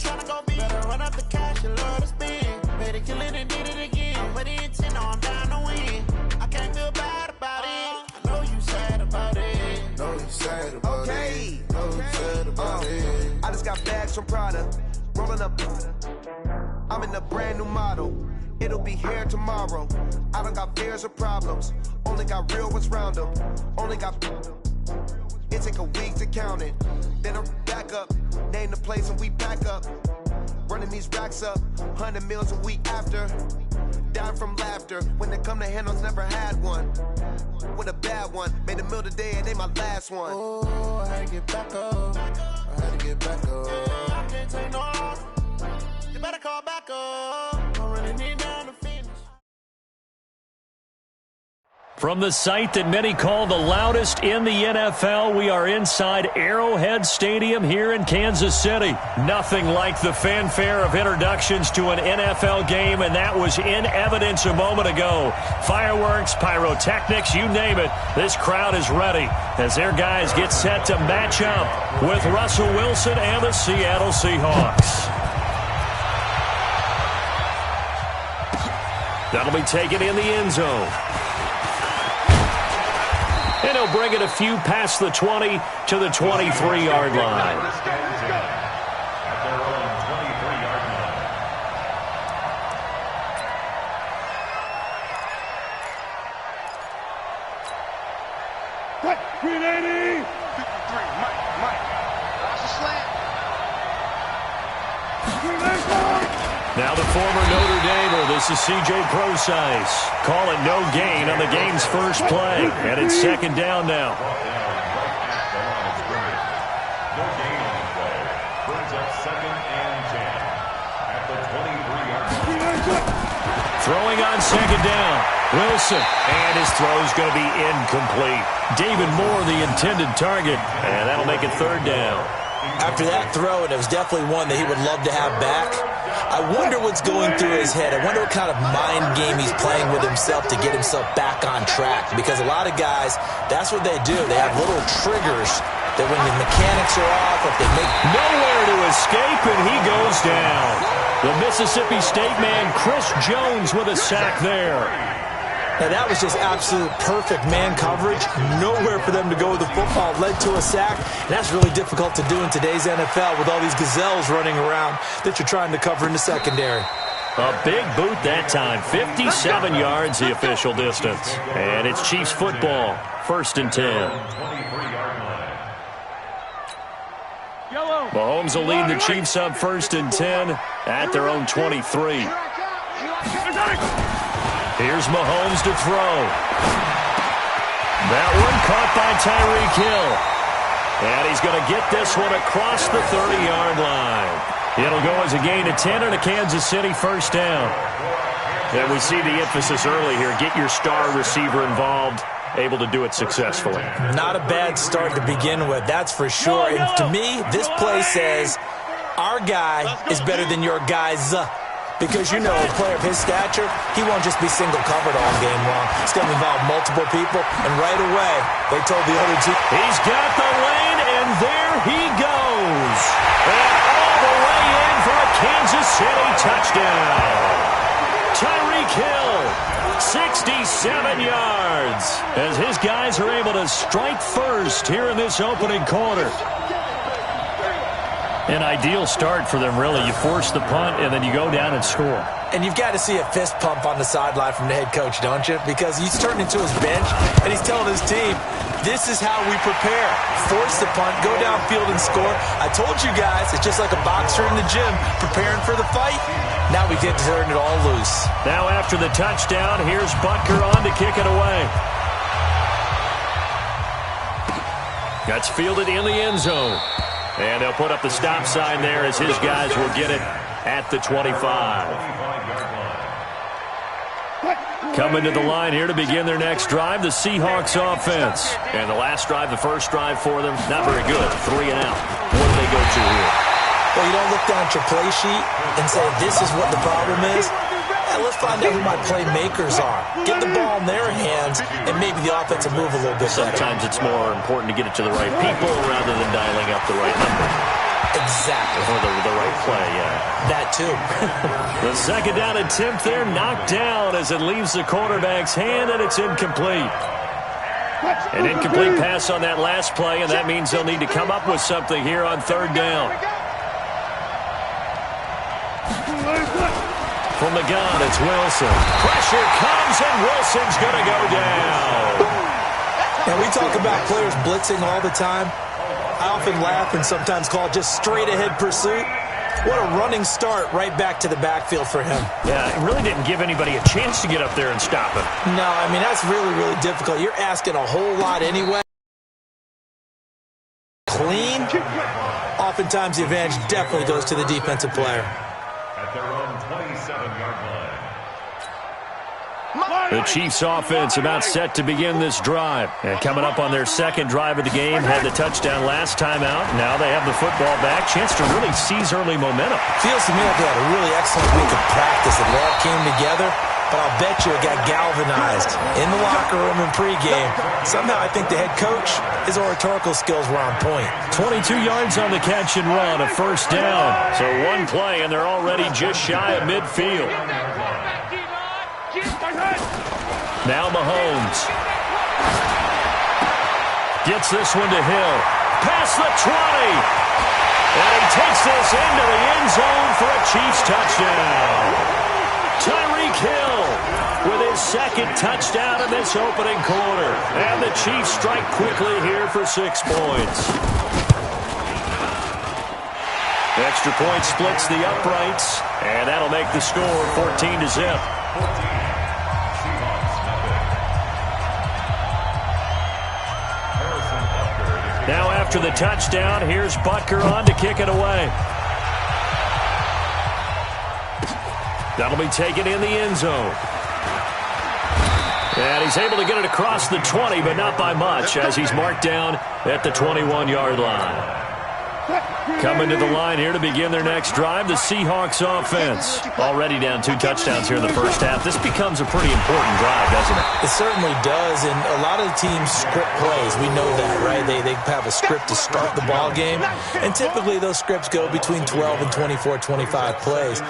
tryna go be. Better run up the cash, you love to spend. Better kill it and did it again. But intent, no, I'm down to win. I can't feel bad about it. I know you sad about it. Know you sad about it. Know you sad about it. I just got bags from Prada. Rolling up. I'm in a brand new model. It'll be here tomorrow. I don't got fears or problems. Only got real ones round them. Only got. It take a week to count it. Then I'm back up. Name the place and we back up. Running these racks up. 100 meals a week after. Dying from laughter. When they come to handles, never had one. With a bad one. Made a meal today and they my last one. Oh, I had to get back up. I had to get back up. I can't take no off. You better call back up. I'm running it down to finish. From the site that many call the loudest in the NFL, we are inside Arrowhead Stadium here in Kansas City. Nothing like the fanfare of introductions to an NFL game, and that was in evidence a moment ago. Fireworks, pyrotechnics, you name it. This crowd is ready as their guys get set to match up with Russell Wilson and the Seattle Seahawks. That'll be taken in the end zone. And he'll bring it a few past the 20 to the 23-yard line. Now the former Notre Damer, this is C.J. Procise. Call it no gain on the game's first play. And it's second down now. No gain on the play. Brings up 2nd and 10 at the 23-yard line. Throwing on second down. Wilson. And his throw's going to be incomplete. David Moore, the intended target. And that'll make it third down. After that throw, and it was definitely one that he would love to have back, I wonder what's going through his head. I wonder what kind of mind game he's playing with himself to get himself back on track. Because a lot of guys, that's what they do. They have little triggers that when the mechanics are off, if they make... Nowhere to escape, and he goes down. The Mississippi State man, Chris Jones, with a sack there. Now, that was just absolute perfect man coverage. Nowhere for them to go with the football. Led to a sack. And that's really difficult to do in today's NFL with all these gazelles running around that you're trying to cover in the secondary. A big boot that time. 57 yards, the official distance. And it's Chiefs football. 1st and 10. Mahomes will lead the Chiefs up 1st and 10 at their own 23. Here's Mahomes to throw. That one caught by Tyreek Hill. And he's going to get this one across the 30-yard line. It'll go as a gain of 10 and a Kansas City first down. And we see the emphasis early here. Get your star receiver involved. Able to do it successfully. Not a bad start to begin with, that's for sure. And to me, this play says our guy is better than your guy's. Because, you know, a player of his stature, he won't just be single covered all game long. It's going to involve multiple people, and right away, they told the other team. He's got the lane, and there he goes. And all the way in for a Kansas City touchdown. Tyreek Hill, 67 yards, as his guys are able to strike first here in this opening quarter. An ideal start for them, really. You force the punt, and then you go down and score. And you've got to see a fist pump on the sideline from the head coach, don't you? Because he's turning to his bench, and he's telling his team, this is how we prepare. Force the punt, go downfield and score. I told you guys, it's just like a boxer in the gym preparing for the fight. Now we get to turn it all loose. Now after the touchdown, here's Butker on to kick it away. That's fielded in the end zone. And they'll put up the stop sign there as his guys will get it at the 25. Coming to the line here to begin their next drive, the Seahawks offense. And the last drive, the first drive for them, not very good. 3 and out. What do they go to here? Well, you don't look down at your play sheet and say, this is what the problem is. Let's find out who my playmakers are. Get the ball in their hands, and maybe the offense will move a little bit better. Sometimes it's more important to get it to the right people rather than dialing up the right number. Exactly. Or the right play, yeah. That too. The second down attempt there knocked down as it leaves the quarterback's hand, and it's incomplete. An incomplete pass on that last play, and that means they'll need to come up with something here on third down. From the gun, it's Wilson. Pressure comes, and Wilson's going to go down. And we talk about players blitzing all the time. I often laugh and sometimes call it just straight-ahead pursuit. What a running start right back to the backfield for him. Yeah, it really didn't give anybody a chance to get up there and stop him. No, I mean, that's really, really difficult. You're asking a whole lot anyway. Clean. Oftentimes the advantage definitely goes to the defensive player. At their own 27-yard line. The Chiefs offense about set to begin this drive. And coming up on their second drive of the game, had the touchdown last time out. Now they have the football back. Chance to really seize early momentum. Feels to me like they had a really excellent week of practice. It all came together, but I'll bet you it got galvanized in the locker room and pregame. Somehow I think the head coach, his oratorical skills were on point. 22 yards on the catch and run, a first down. So one play, and they're already just shy of midfield. Now Mahomes gets this one to Hill. Past the 20. And he takes this into the end zone for a Chiefs touchdown. Tyreek Hill with his second touchdown in this opening quarter. And the Chiefs strike quickly here for 6 points. Extra point splits the uprights, and that'll make the score 14-0. Now after the touchdown, here's Butker on to kick it away. That'll be taken in the end zone. And he's able to get it across the 20, but not by much, as he's marked down at the 21-yard line. Coming to the line here to begin their next drive, the Seahawks offense. Already down 2 touchdowns here in the first half. This becomes a pretty important drive, doesn't it? It certainly does, and a lot of the teams script plays. We know that, right? They have a script to start the ball game, and typically those scripts go between 12 and 24, 25 plays.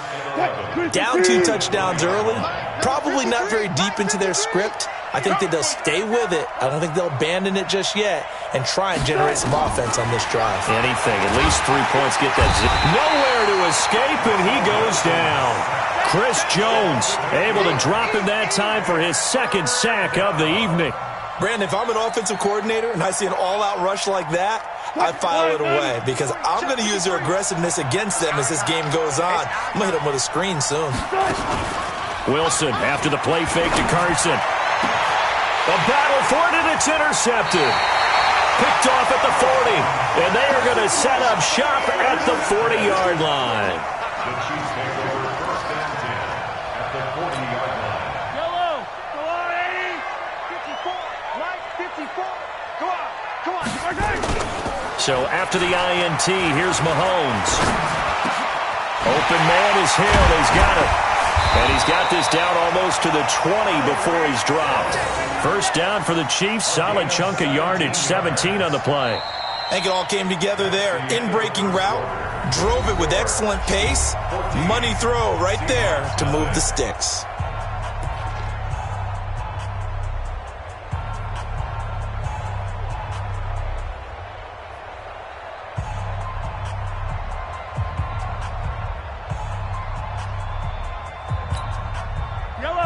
Down 2 touchdowns early, probably not very deep into their script. I think that they'll stay with it. I don't think they'll abandon it just yet and try and generate some offense on this drive. Anything, at least 3 points, get that zip. Nowhere to escape, and he goes down. Chris Jones able to drop him that time for his second sack of the evening. Brandon, if I'm an offensive coordinator and I see an all-out rush like that, I file it away because I'm going to use their aggressiveness against them as this game goes on. I'm going to hit them with a screen soon. Wilson after the play fake to Carson. A battle for it, and it's intercepted. Picked off at the 40, and they are going to set up shop at the 40-yard line. The Chiefs take over first and 10 at the 40-yard line. Yellow, go on, 80, 54, right, 54, go on, okay. So after the INT, here's Mahomes. Open man is Hill, he's got it. And he's got this down almost to the 20 before he's dropped. First down for the Chiefs. Solid chunk of yardage, 17 on the play. I think it all came together there. In-breaking route. Drove it with excellent pace. Money throw right there to move the sticks.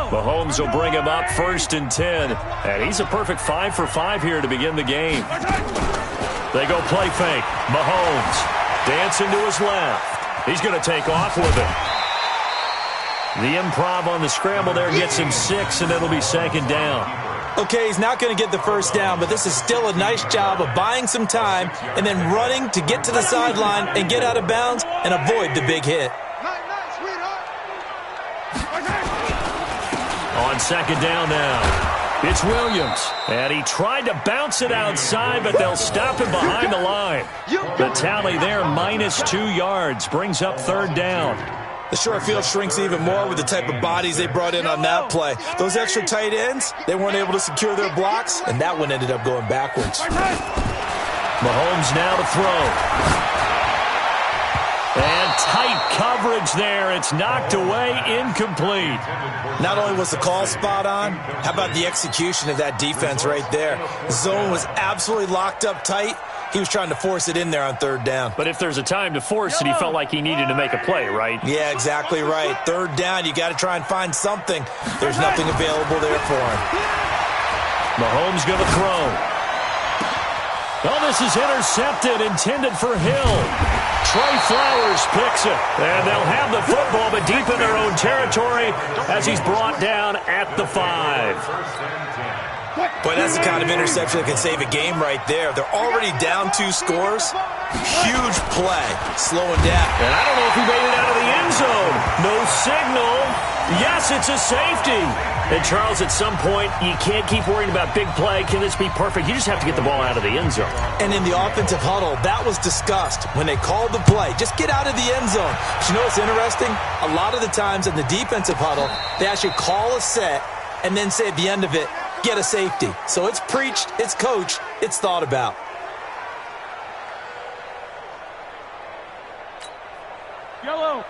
Mahomes will bring him up first and 10. And he's a perfect 5 for 5 here to begin the game. They go play fake. Mahomes dancing to his left. He's going to take off with it. The improv on the scramble there gets him 6, and it'll be second down. Okay, he's not going to get the first down, but this is still a nice job of buying some time and then running to get to the sideline and get out of bounds and avoid the big hit. On second down now, it's Williams. And he tried to bounce it outside, but they'll stop him behind the line. The tally there, -2 yards, brings up third down. The short field shrinks even more with the type of bodies they brought in on that play. Those extra tight ends, they weren't able to secure their blocks, and that one ended up going backwards. Mahomes now to throw. And tight coverage there. It's knocked away, incomplete. Not only was the call spot on, how about the execution of that defense right there? The zone was absolutely locked up tight. He was trying to force it in there on third down. But if there's a time to force it, he felt like he needed to make a play, right? Yeah, exactly right. Third down, you got to try and find something. There's nothing available there for him. Mahomes going to throw. Oh, this is intercepted, intended for Hill. Trey Flowers picks it. And they'll have the football, but deep in their own territory as he's brought down at the 5. Boy, that's the kind of interception that can save a game right there. They're already down 2 scores. Huge play. Slowing down. And I don't know if he made it out of the end zone. No signal. Yes, it's a safety. And, Charles, at some point, you can't keep worrying about big play. Can this be perfect? You just have to get the ball out of the end zone. And in the offensive huddle, that was discussed when they called the play. Just get out of the end zone. But you know what's interesting? A lot of the times in the defensive huddle, they actually call a set and then say at the end of it, get a safety. So it's preached, it's coached, it's thought about.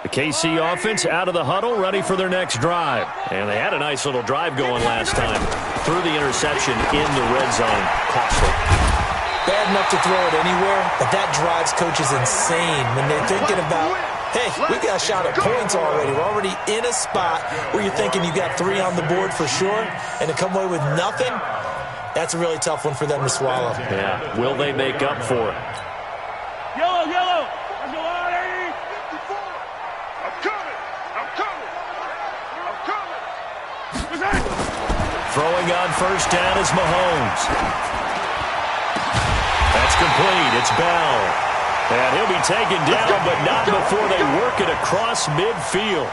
The KC offense out of the huddle, ready for their next drive. And they had a nice little drive going last time. Threw the interception in the red zone. Costly. Bad enough to throw it anywhere, but that drives coaches insane when they're thinking about, hey, we got a shot at points already. We're already in a spot where you're thinking you got 3 on the board for sure, and to come away with nothing, that's a really tough one for them to swallow. Yeah, will they make up for it? Yellow, yellow. There's a lot, 80. 54. I'm coming. I'm coming. I'm coming. What's that? Throwing on first down is Mahomes. That's complete. It's Bell. And he'll be taken down, but not before they work it across midfield.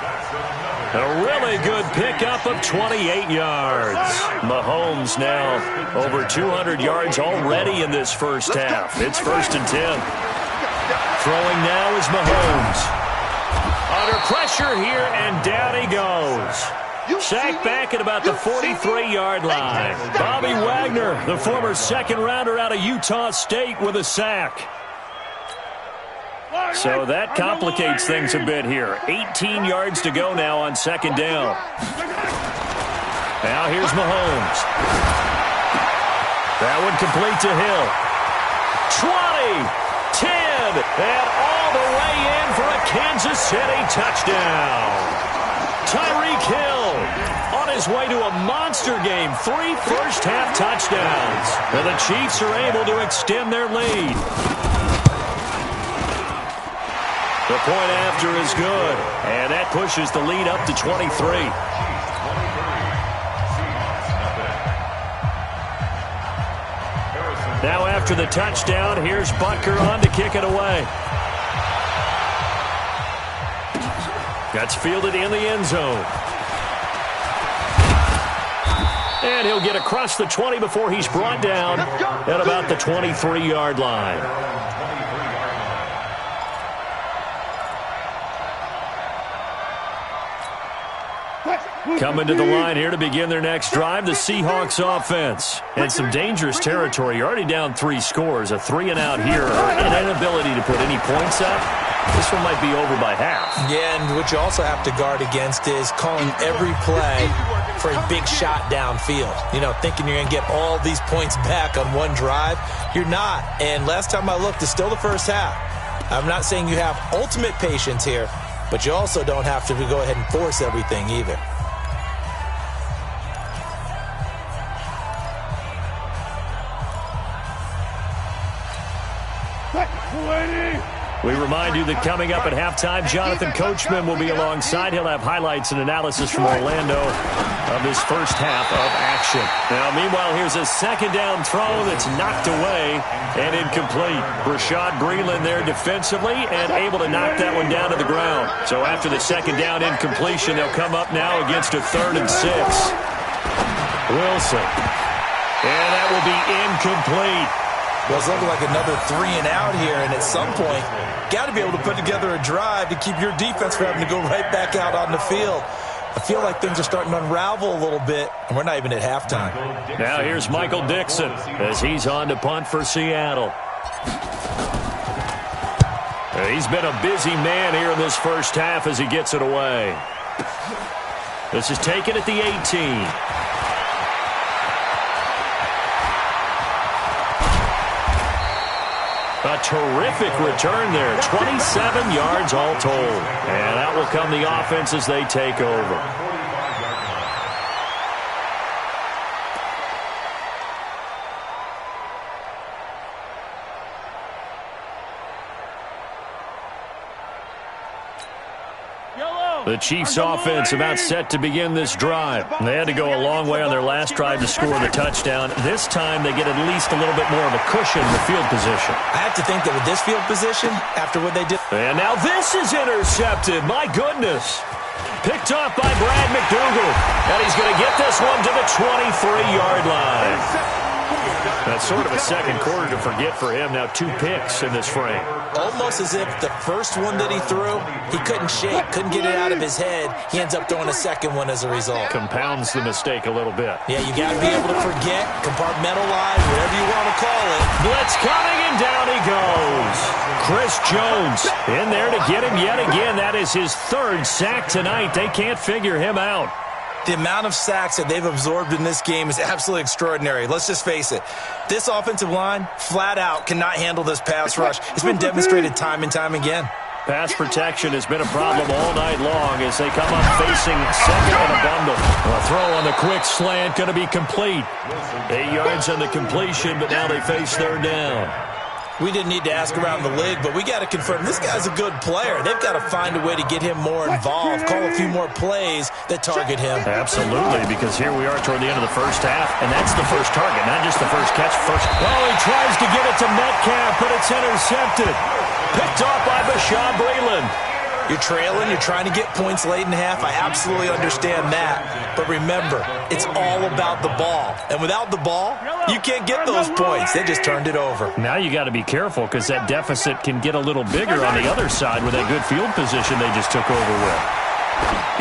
A really good pickup of 28 yards. Mahomes now over 200 yards already in this first half. It's 1st and 10. Throwing now is Mahomes. Under pressure here, and down he goes. Sacked back at about the 43-yard line. Bobby Wagner, the former second-rounder out of Utah State, with a sack. So that complicates things a bit here. 18 yards to go now on second down. Now here's Mahomes. That one complete to Hill. 20, 10, and all the way in for a Kansas City touchdown. Tyreek Hill on his way to a monster game. 3 first-half touchdowns. And the Chiefs are able to extend their lead. The point after is good, and that pushes the lead up to 23. Now after the touchdown, here's Butker on to kick it away. That's fielded in the end zone. And he'll get across the 20 before he's brought down at about the 23-yard line. Coming to the line here to begin their next drive, the Seahawks offense. And some dangerous territory. You're already down 3 scores. A 3-and-out here. An inability to put any points up. This one might be over by half. Yeah, and what you also have to guard against is calling every play for a big shot downfield. You know, thinking you're going to get all these points back on one drive. You're not. And last time I looked, it's still the first half. I'm not saying you have ultimate patience here, but you also don't have to go ahead and force everything either. We remind you that coming up at halftime, Jonathan Coachman will be alongside. He'll have highlights and analysis from Orlando of this first half of action. Now, meanwhile, here's a second down throw that's knocked away and incomplete. Rashad Breeland there defensively and able to knock that one down to the ground. So after the second down incompletion, they'll come up now against a 3rd and 6. Wilson. And that will be incomplete. Well, it's looking like another 3-and-out here, and at some point, got to be able to put together a drive to keep your defense from having to go right back out on the field. I feel like things are starting to unravel a little bit, and we're not even at halftime. Now here's Michael Dixon as he's on to punt for Seattle. He's been a busy man here in this first half as he gets it away. This is taken at the 18. A terrific return there. 27 yards all told. And out will come the offense as they take over. The Chiefs' offense about set to begin this drive. They had to go a long way on their last drive to score the touchdown. This time they get at least a little bit more of a cushion in the field position. I have to think that with this field position, after what they did. And now this is intercepted. My goodness. Picked off by Brad McDougal. And he's going to get this one to the 23-yard line. That's sort of a second quarter to forget for him. Now 2 picks in this frame. Almost as if the first one that he threw, he couldn't shake, couldn't get it out of his head. He ends up throwing a second one as a result. Compounds the mistake a little bit. Yeah, you got to be able to forget, compartmentalize, whatever you want to call it. Blitz coming, and down he goes. Chris Jones in there to get him yet again. That is his 3rd sack tonight. They can't figure him out. The amount of sacks that they've absorbed in this game is absolutely extraordinary. Let's just face it. This offensive line, flat out, cannot handle this pass rush. It's been demonstrated time and time again. Pass protection has been a problem all night long as they come up facing second and a bundle. A throw on the quick slant going to be complete. 8 yards on the completion, but now they face 3rd down. We didn't need to ask around the league, but we got to confirm this guy's a good player. They've got to find a way to get him more involved, call a few more plays that target him. Absolutely, because here we are toward the end of the first half, and that's the first target, not just the first catch. Oh, he tries to get it to Metcalf, but it's intercepted. Picked off by Bashaud Breeland. You're trailing, you're trying to get points late in the half. I absolutely understand that. But remember, it's all about the ball. And without the ball, you can't get those points. They just turned it over. Now you got to be careful because that deficit can get a little bigger on the other side with that good field position they just took over with.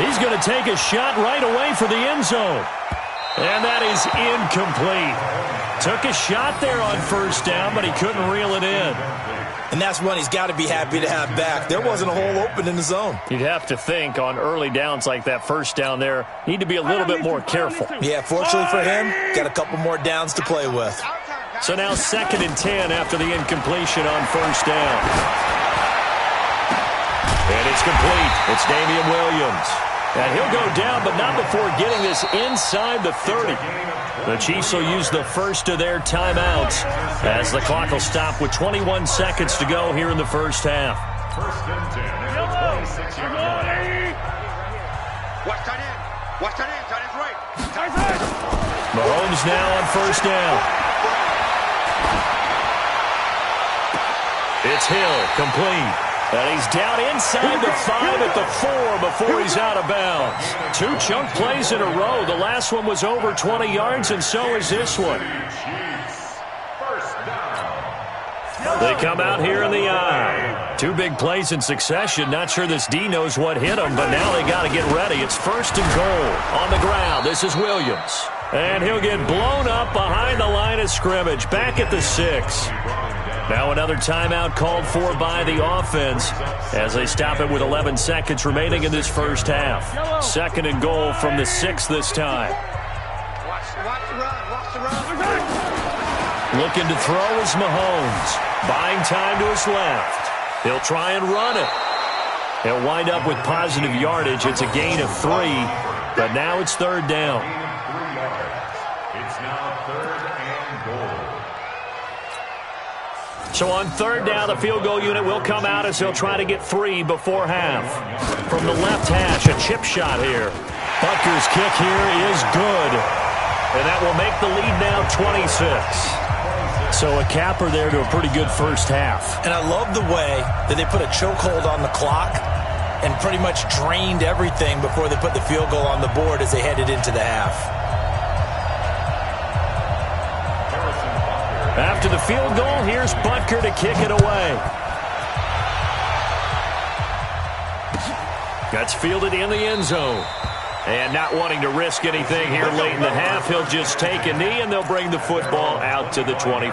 He's going to take a shot right away for the end zone. And that is incomplete. Took a shot there on 1st down, but he couldn't reel it in. And that's one he's got to be happy to have back. There wasn't a hole open in the zone. You'd have to think on early downs like that 1st down there, need to be a little bit more careful. Yeah, fortunately for him, got a couple more downs to play with. So now 2nd and 10 after the incompletion on 1st down. And it's complete. It's Damian Williams. And he'll go down, but not before getting this inside the 30. The Chiefs will use the first of their timeouts as the clock will stop with 21 seconds to go here in the first half. 1st and 10 at the 26-yard line. Watch tight end. Watch tight end. Tight end's right. Mahomes now on 1st down. It's Hill, complete. And he's down inside the 5 at the 4 before he's out of bounds. 2 chunk plays in a row. The last one was over 20 yards, and so is this one. They come out here in the eye. 2 big plays in succession. Not sure this D knows what hit him, but now they got to get ready. It's 1st and goal. On the ground, this is Williams. And he'll get blown up behind the line of scrimmage. Back at the 6. Now another timeout called for by the offense as they stop it with 11 seconds remaining in this first half. 2nd and goal from the 6 this time. Watch the run. Looking to throw is Mahomes. Buying time to his left. He'll try and run it. He'll wind up with positive yardage. It's a gain of 3, but now it's 3rd down. It's now 3rd and goal. So on 3rd down, the field goal unit will come out as he'll try to get 3 before half. From the left hash, a chip shot here. Butker's kick here is good. And that will make the lead now 26. So a capper there to a pretty good first half. And I love the way that they put a chokehold on the clock and pretty much drained everything before they put the field goal on the board as they headed into the half. After the field goal, here's Butker to kick it away. That's fielded in the end zone. And not wanting to risk anything here late in the half, he'll just take a knee, and they'll bring the football out to the 25.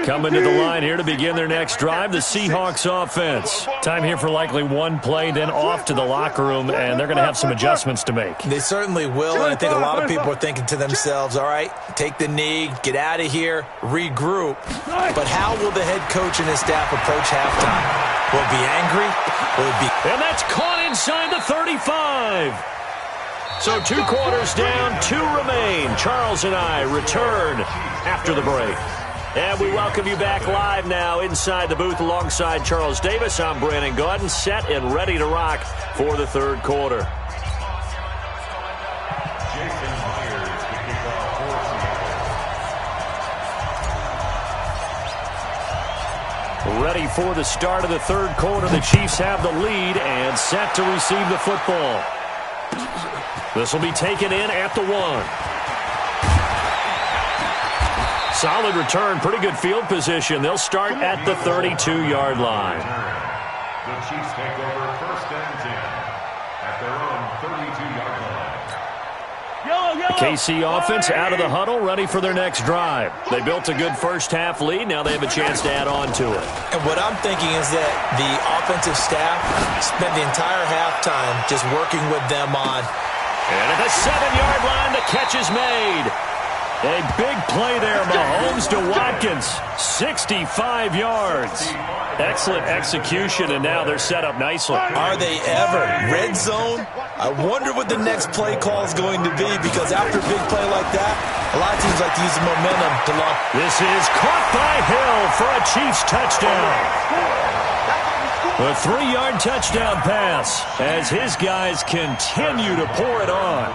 Coming to the line here to begin their next drive, the Seahawks offense. Time here for likely one play, then off to the locker room, and they're going to have some adjustments to make. They certainly will, and I think a lot of people are thinking to themselves, all right, take the knee, get out of here, regroup. But how will the head coach and his staff approach halftime? Will it be angry? Will it be... And that's caught inside the 35. So 2 quarters down, 2 remain. Charles and I return after the break. And we welcome you back live now inside the booth alongside Charles Davis. I'm Brandon Gaudin, set and ready to rock for the third quarter. Jason Myers to kick off for Seattle. Ready for the start of the third quarter. The Chiefs have the lead and set to receive the football. This will be taken in at the 1. Solid return, pretty good field position. They'll start at the 32-yard line. The Chiefs take over 1st and 10 at their own 32-yard line. The KC offense out of the huddle, ready for their next drive. They built a good first-half lead. Now they have a chance to add on to it. And what I'm thinking is that the offensive staff spent the entire halftime just working with them on. And at the 7-yard line, the catch is made. A big play there, Mahomes to Watkins, 65 yards. Excellent execution, and now they're set up nicely. Are they ever? Red zone? I wonder what the next play call is going to be, because after a big play like that, a lot of teams like to use the momentum to launch. This is caught by Hill for a Chiefs touchdown. A 3-yard touchdown pass as his guys continue to pour it on.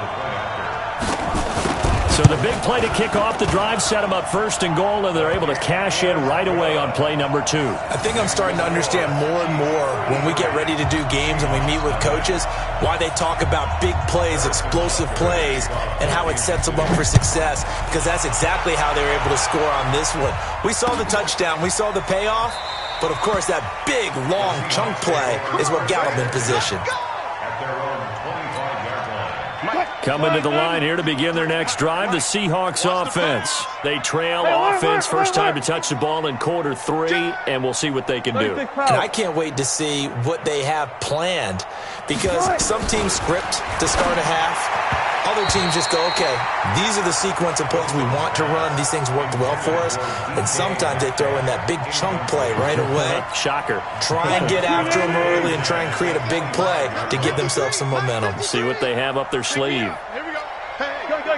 So the big play to kick off the drive set them up 1st and goal, and they're able to cash in right away on play number 2. I think I'm starting to understand more and more when we get ready to do games and we meet with coaches why they talk about big plays, explosive plays, and how it sets them up for success, because that's exactly how they were able to score on this one. We saw the touchdown. We saw the payoff. But, of course, that big, long chunk play is what got them in position. At their own 25-yard line. Coming to the line here to begin their next drive, the Seahawks offense. They trail offense, first time to touch the ball in quarter 3, and we'll see what they can do. And I can't wait to see what they have planned, because some teams script to start a half. Other teams just go, okay, these are the sequence of plays we want to run. These things worked well for us. And sometimes they throw in that big chunk play right away. Shocker. Try and get after them early and try and create a big play to give themselves some momentum. See what they have up their sleeve. Here we go.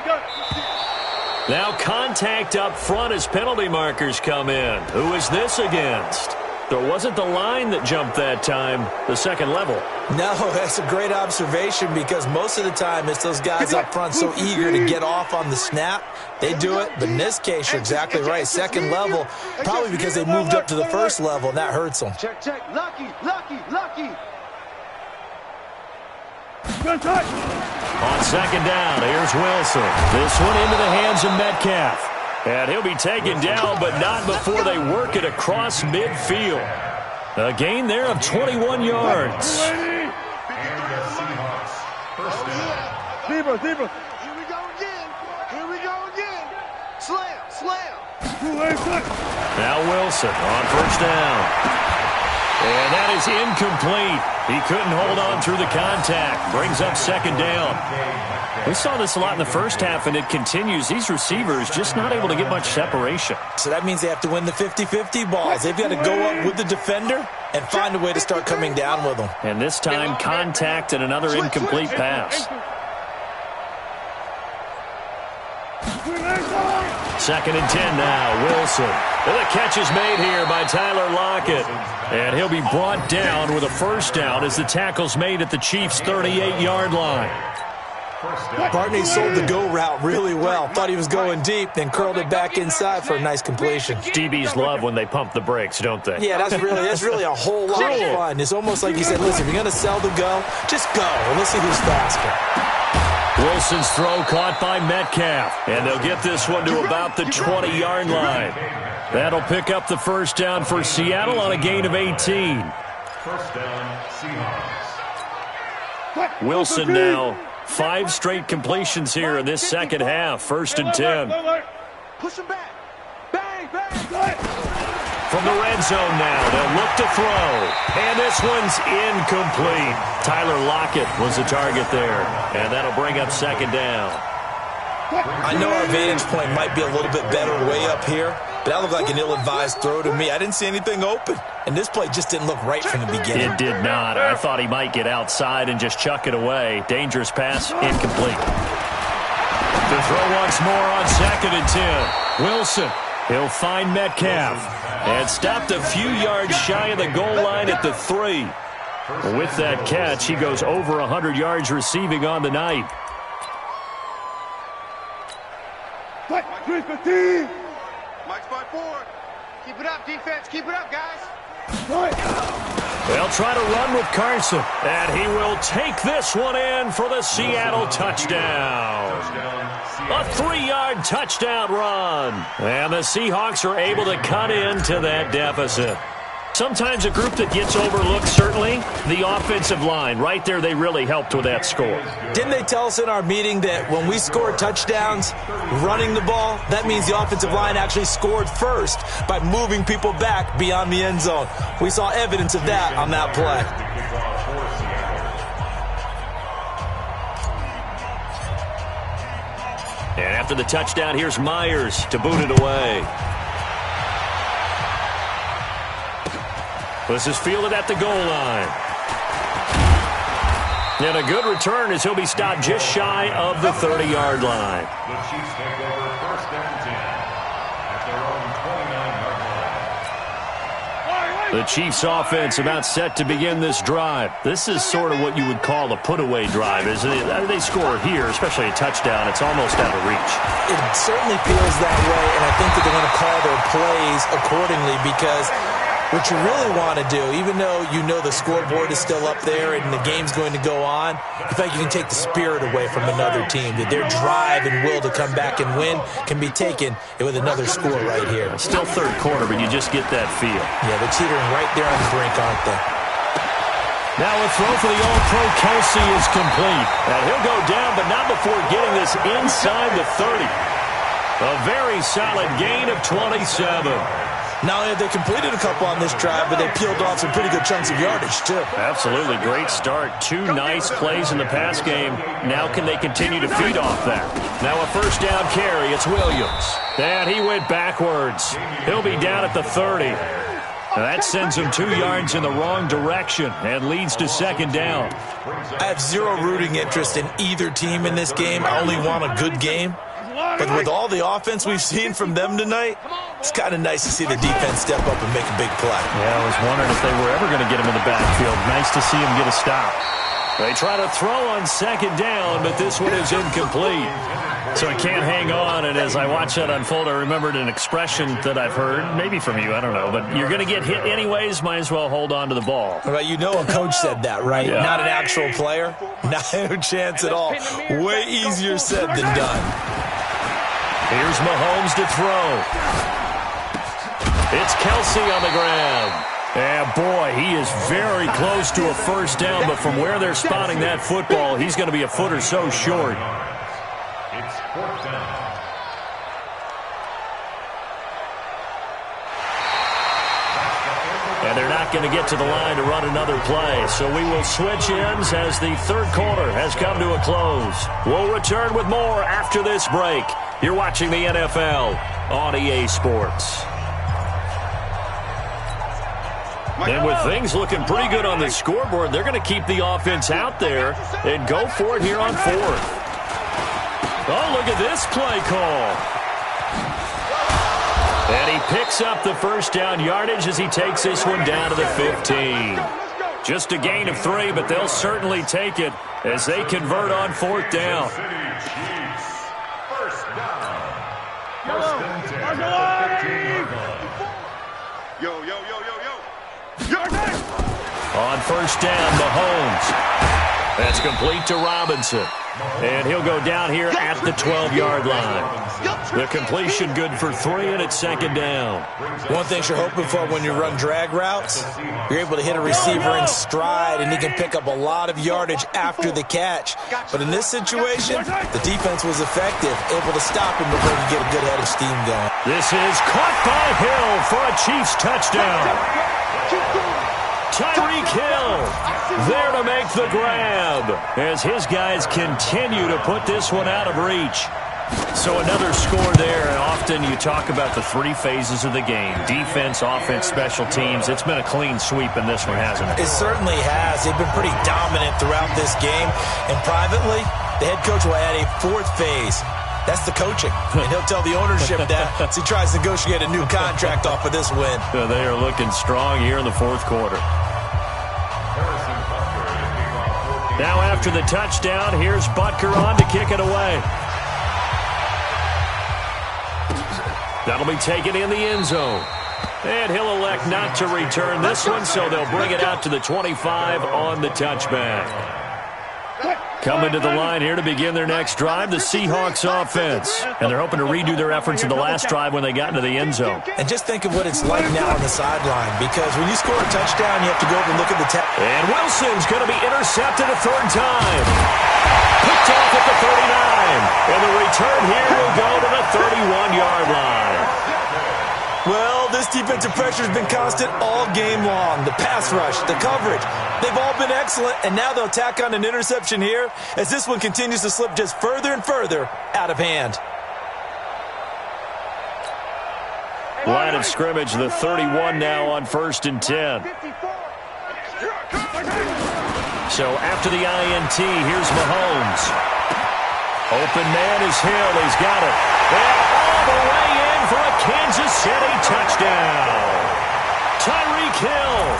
Go. Now contact up front as penalty markers come in. Who is this against? There wasn't the line that jumped that time, the second level. No, that's a great observation, because most of the time it's those guys up front so eager to get off on the snap. They do it, but in this case, you're exactly right. Second level, probably because they moved up to the first level, and that hurts them. Check. Good touch. On second down, here's Wilson. This one into the hands of Metcalf. And he'll be taken down, but not before they work it across midfield. A gain there of 21 yards. And the Seahawks 1st down. Zebra. Here we go again. Slam. Now Wilson on 1st down. And that is incomplete. He couldn't hold on through the contact. Brings up 2nd down. We saw this a lot in the first half, and it continues. These receivers just not able to get much separation. So that means they have to win the 50-50 balls. They've got to go up with the defender and find a way to start coming down with them. And this time, contact and another incomplete pass. 2nd and 10 now, Wilson. And the catch is made here by Tyler Lockett. And he'll be brought down with a 1st down as the tackle's made at the Chiefs' 38-yard line. Barney sold the go route really well. Thought he was going deep, then curled it back inside for a nice completion. DBs love when they pump the brakes, don't they? Yeah, that's really a whole lot of fun. It's almost like he said, listen, if you're going to sell the go, just go, and let's see who's faster. Wilson's throw caught by Metcalf. And they'll get this one to about the 20-yard line. That'll pick up the 1st down for Seattle on a gain of 18. 1st down, Seahawks. Wilson now 5 straight completions here in this second half. 1st and 10. Push him back. Bang. From the red zone now, they'll look to throw. And this one's incomplete. Tyler Lockett was the target there. And that'll bring up second down. I know our vantage point might be a little bit better way up here, but that looked like an ill-advised throw to me. I didn't see anything open, and this play just didn't look right from the beginning. It did not. I thought he might get outside and just chuck it away. Dangerous pass, incomplete. To throw once more on 2nd and 10. Wilson, he'll find Metcalf. And stopped a few yards shy of the goal line at the 3. With that catch, he goes over 100 yards receiving on the night. Mike's 15. Mike's 5-4. Keep it up, defense. Keep it up, guys. They'll try to run with Carson. And he will take this one in for the Seattle touchdown. A 3-yard touchdown run. And the Seahawks are able to cut into that deficit. Sometimes a group that gets overlooked, certainly, the offensive line. Right there, they really helped with that score. Didn't they tell us in our meeting that when we score touchdowns running the ball, that means the offensive line actually scored first by moving people back beyond the end zone? We saw evidence of that on that play. And after the touchdown, here's Myers to boot it away. This is fielded at the goal line. And a good return as he'll be stopped just shy of the 30-yard line. The Chiefs take over 1st and 10 at their own 29-yard line. The Chiefs offense about set to begin this drive. This is sort of what you would call a put-away drive, isn't it? They score here, especially a touchdown. It's almost out of reach. It certainly feels that way, and I think that they're going to call their plays accordingly because what you really want to do, even though you know the scoreboard is still up there and the game's going to go on, in fact, you can take the spirit away from another team. That their drive and will to come back and win can be taken with another score right here. Still 3rd quarter, but you just get that feel. Yeah, they're teetering right there on the brink, aren't they? Now a throw for the All-Pro Kelsey is complete. And he'll go down, but not before getting this inside the 30. A very solid gain of 27. Not only have they completed a couple on this drive, but they peeled off some pretty good chunks of yardage, too. Absolutely. Great start. 2 nice plays in the pass game. Now can they continue to feed off that? Now a 1st down carry. It's Williams. And he went backwards. He'll be down at the 30. Now that sends him 2 yards in the wrong direction and leads to 2nd down. I have zero rooting interest in either team in this game. I only want a good game. But with all the offense we've seen from them tonight, it's kind of nice to see the defense step up and make a big play. Yeah, I was wondering if they were ever going to get him in the backfield. Nice to see him get a stop. They try to throw on 2nd down, but this one is incomplete. So he can't hang on, and as I watch that unfold, I remembered an expression that I've heard, maybe from you, I don't know, but you're going to get hit anyways, might as well hold on to the ball. Right, you know a coach said that, right? Yeah. Not an actual player. Not a chance at all. Way easier said than done. Here's Mahomes to throw. It's Kelsey on the ground. And boy, he is very close to a 1st down, but from where they're spotting that football, he's going to be a foot or so short. It's 4th down. And they're not going to get to the line to run another play. So we will switch ends as the 3rd quarter has come to a close. We'll return with more after this break. You're watching the NFL on EA Sports. And with things looking pretty good on the scoreboard, they're going to keep the offense out there and go for it here on 4th. Oh, look at this play call. And he picks up the 1st down yardage as he takes this one down to the 15. Just a gain of 3, but they'll certainly take it as they convert on 4th down. On 1st down, Mahomes. That's complete to Robinson. And he'll go down here at the 12-yard line. The completion good for 3, and it's 2nd down. One thing you're hoping for when you run drag routes, you're able to hit a receiver in stride, and he can pick up a lot of yardage after the catch. But in this situation, the defense was effective, able to stop him before he could get a good head of steam going. This is caught by Hill for a Chiefs touchdown. Tyreek Hill there to make the grab as his guys continue to put this one out of reach. So another score there, and often you talk about the three phases of the game: defense, offense, special teams. It's been a clean sweep in this one, hasn't it? It certainly has. They've been pretty dominant throughout this game. And privately, the head coach will add a fourth phase. That's the coaching. And he'll tell the ownership that as he tries to negotiate a new contract off of this win. They are looking strong here in the fourth quarter. Now after the touchdown, here's Butker on to kick it away. That'll be taken in the end zone. And he'll elect not to return this one, so they'll bring it out to the 25 on the touchback. Coming to the line here to begin their next drive, the Seahawks offense. And they're hoping to redo their efforts in the last drive when they got into the end zone. And just think of what it's like now on the sideline, because when you score a touchdown, you have to go over and look at the tape. And Wilson's going to be intercepted a third time. Picked off at the 39. And the return here will go to the 31-yard line. Well, this defensive pressure has been constant all game long. The pass rush, the coverage, they've all been excellent, and now they'll tack on an interception here as this one continues to slip just further and further out of hand. Line of scrimmage, the 31 now on 1st and 10. So after the INT, here's Mahomes. Open man is Hill. He's got it. And all the way in for a Kansas City touchdown. Tyreek Hill,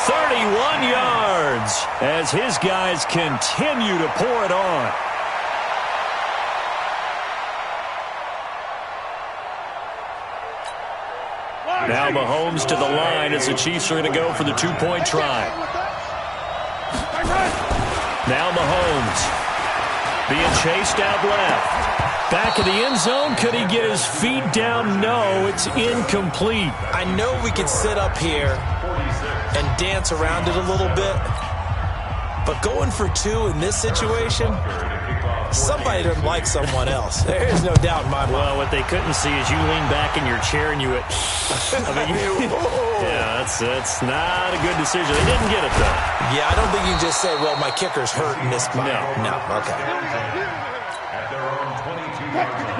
31 yards as his guys continue to pour it on. Now Mahomes to the line as the Chiefs are going to go for the two-point try. Now Mahomes being chased out left. Back in the end zone. Could he get his feet down? No, it's incomplete. I know we could sit up here and dance around it a little bit, but going for two in this situation, somebody doesn't like someone else. There's no doubt in my mind. Well, what they couldn't see is you lean back in your chair and you went, yeah, that's not a good decision. They didn't get it, though. Yeah, I don't think you can just say, well, my kicker's hurt in this spot. No, okay.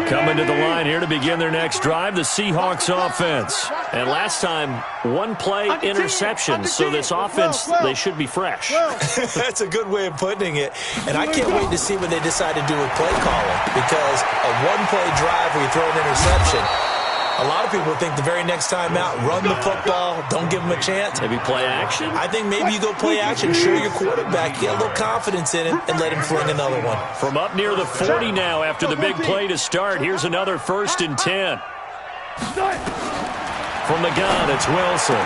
Coming to the line here to begin their next drive, the Seahawks offense. And last time, one play interception, so this offense, they should be fresh. That's a good way of putting it. And I can't wait to see what they decide to do with play calling, because a one-play drive where you throw an interception, a lot of people think the very next time out, run the football, don't give them a chance. Maybe play action? I think maybe you go play action, show your quarterback, get a little confidence in him, and let him fling another one. From up near the 40 now after the big play to start, here's another 1st and 10. From the gun, it's Wilson.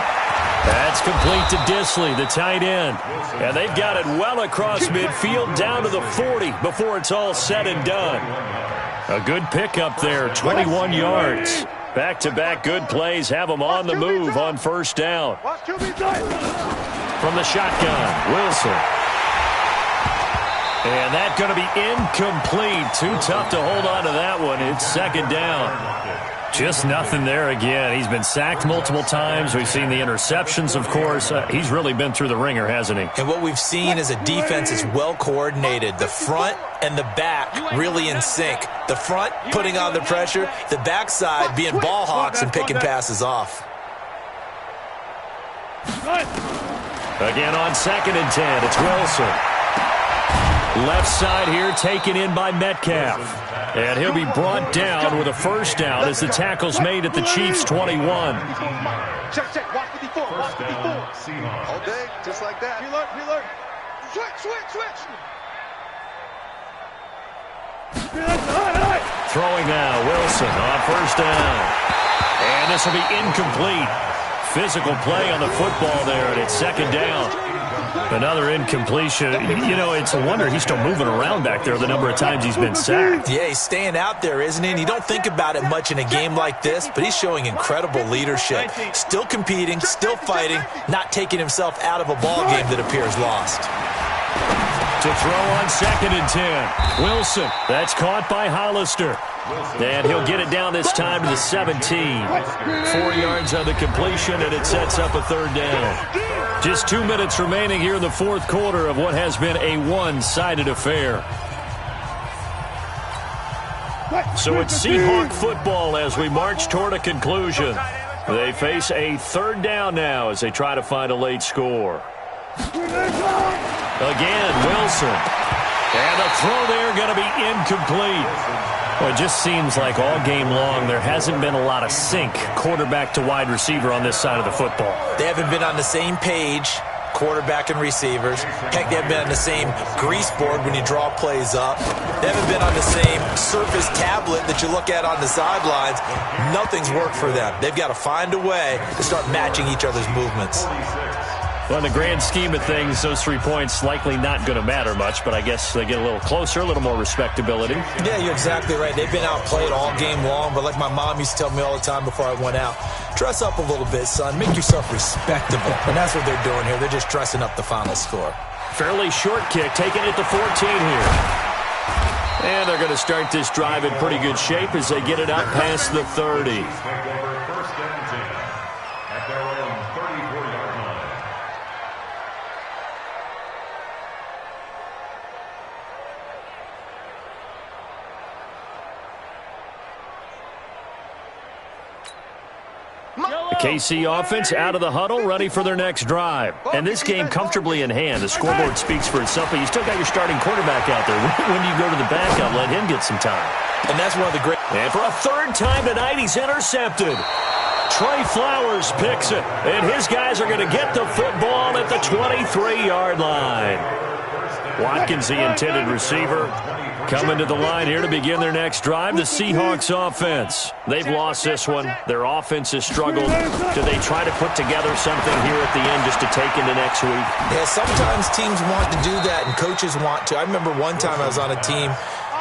That's complete to Disley, the tight end. And they've got it well across midfield down to the 40 before it's all said and done. A good pickup there, 21 yards. Back-to-back good plays have them on the move on 1st down. From the shotgun, Wilson. And that's going to be incomplete. Too tough to hold on to that one. It's 2nd down. Just nothing there again. He's been sacked multiple times. We've seen the interceptions, of course. He's really been through the ringer, hasn't he? And what we've seen is a defense that's well coordinated. The front and the back really in sync. The front putting on the pressure. The backside being ball hawks and picking passes off. Again on 2nd and 10. It's Wilson. Left side here taken in by Metcalf. And he'll be brought down with a 1st down as the tackle's made at the Chiefs' 21. Check. Watch 54. Watch 54. All day, just like that. Preload. Switch. Throwing now, Wilson on 1st down. And this will be incomplete. Physical play on the football there, and it's 2nd down. Another incompletion. You know, it's a wonder he's still moving around back there the number of times he's been sacked. Yeah, he's staying out there, isn't he? And you don't think about it much in a game like this, but he's showing incredible leadership. Still competing, still fighting, not taking himself out of a ball game that appears lost. To To throw on 2nd and 10. Wilson. That's caught by Hollister. And he'll get it down this time to the 17. 4 yards on the completion, and it sets up a 3rd down. Just 2 minutes remaining here in the 4th quarter of what has been a one-sided affair. So it's Seahawk football as we march toward a conclusion. They face a 3rd down now as they try to find a late score. Again, Wilson. And the throw there going to be incomplete. Well, it just seems like all game long there hasn't been a lot of sync quarterback to wide receiver on this side of the football. They haven't been on the same page, quarterback and receivers. Heck, they haven't been on the same grease board when you draw plays up. They haven't been on the same Surface tablet that you look at on the sidelines. Nothing's worked for them. They've got to find a way to start matching each other's movements. Well, in the grand scheme of things, those 3 points likely not going to matter much, but I guess they get a little closer, a little more respectability. Yeah, you're exactly right. They've been outplayed all game long, but like my mom used to tell me all the time before I went out, dress up a little bit, son. Make yourself respectable. And that's what they're doing here. They're just dressing up the final score. Fairly short kick, taking it to 14 here. And they're going to start this drive in pretty good shape as they get it out past the 30. The KC offense out of the huddle, ready for their next drive. And this game comfortably in hand. The scoreboard speaks for itself, but you still got your starting quarterback out there. When do you go to the backup? Let him get some time. And that's one of the great... And for a 3rd time tonight, he's intercepted. Trey Flowers picks it. And his guys are going to get the football at the 23-yard line. Watkins, the intended receiver, coming to the line here to begin their next drive. The Seahawks offense. They've lost this one. Their offense has struggled. Do they try to put together something here at the end just to take into next week? Yeah, sometimes teams want to do that and coaches want to. I remember one time I was on a team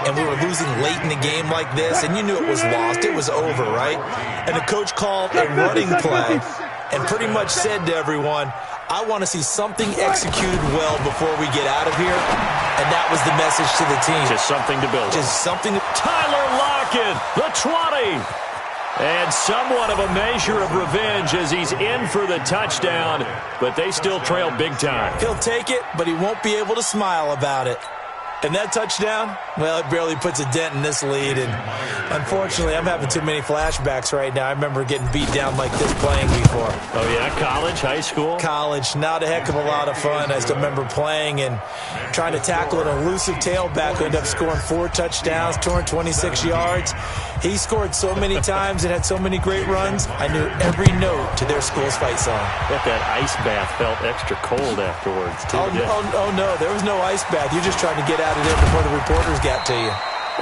and we were losing late in the game like this, and you knew it was lost. It was over, right? And the coach called a running play and pretty much said to everyone, I want to see something executed well before we get out of here. And that was the message to the team. Just something to build. Just something to... Tyler Lockett, the 20. And somewhat of a measure of revenge as he's in for the touchdown. But they still trail big time. He'll take it, but he won't be able to smile about it. And that touchdown, well, it barely puts a dent in this lead. And unfortunately, I'm having too many flashbacks right now. I remember getting beat down like this playing before. Oh, yeah? College, high school? College. Not a heck of a lot of fun. I still remember playing and trying to tackle an elusive tailback who ended up scoring 4 touchdowns, 226 yards. He scored so many times and had so many great runs, I knew every note to their school's fight song. Bet that ice bath felt extra cold afterwards, too. Oh, no. There was no ice bath. You're just trying to get out of there before the reporters got to you.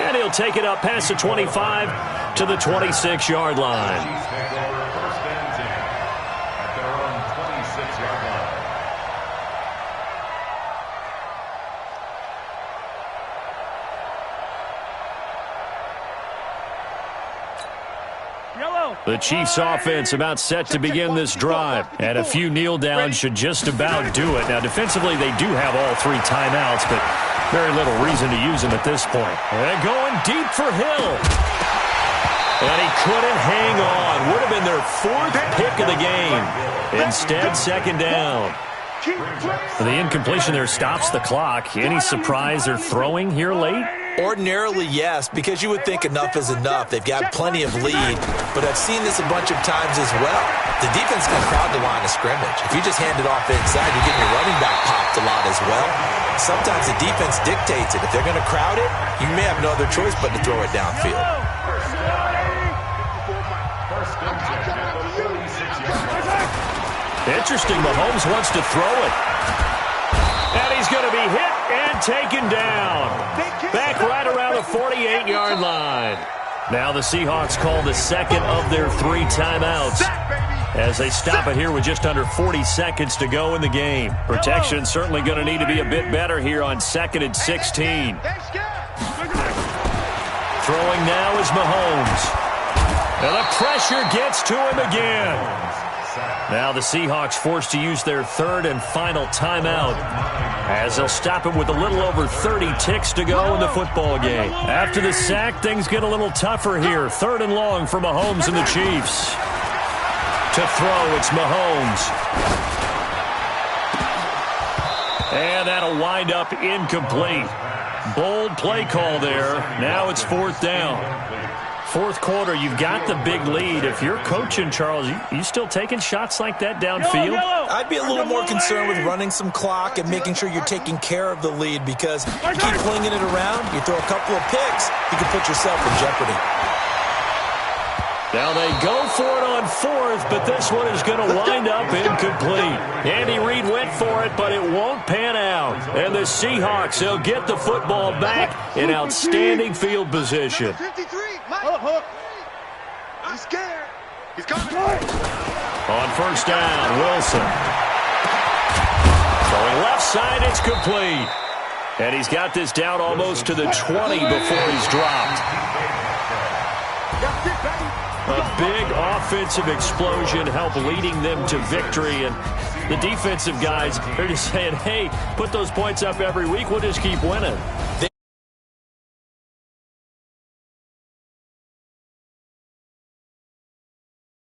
And he'll take it up past the 25 to the 26-yard line. The Chiefs offense about set to begin this drive. And a few kneel downs should just about do it. Now, defensively, they do have all 3 timeouts, but very little reason to use them at this point. And going deep for Hill. And he couldn't hang on. Would have been their 4th pick of the game. Instead, 2nd down. The incompletion there stops the clock. Any surprise they're throwing here late? Ordinarily, yes, because you would think enough is enough. They've got plenty of lead, but I've seen this a bunch of times as well. The defense can crowd the line of scrimmage. If you just hand it off inside, you're getting your running back popped a lot as well. Sometimes the defense dictates it. If they're going to crowd it, you may have no other choice but to throw it downfield. Interesting, Mahomes wants to throw it. And he's going to be hit and taken down. Back right around the 48-yard line. Now the Seahawks call the 2nd of their 3 timeouts as they stop it here with just under 40 seconds to go in the game. Protection certainly going to need to be a bit better here on 2nd and 16. Throwing now is Mahomes. And the pressure gets to him again. Now the Seahawks forced to use their third and final timeout as they'll stop him with a little over 30 ticks to go in the football game. After the sack, things get a little tougher here. 3rd and long for Mahomes and the Chiefs. To throw, it's Mahomes. And that'll wind up incomplete. Bold play call there. Now it's 4th down. 4th quarter, you've got the big lead. If you're coaching, Charles, you still taking shots like that downfield? I'd be a little more concerned with running some clock and making sure you're taking care of the lead, because you keep flinging it around, you throw a couple of picks, you can put yourself in jeopardy. Now they go for it on 4th, but this one is going to wind up incomplete. Andy Reid went for it, but it won't pan out. And the Seahawks, they'll get the football back in outstanding field position. 53, He's scared. He's coming. On 1st down, Wilson. Going left side, it's complete. And he's got this down almost to the 20 before he's dropped. A big offensive explosion helped leading them to victory. And the defensive guys, they're just saying, hey, put those points up every week. We'll just keep winning.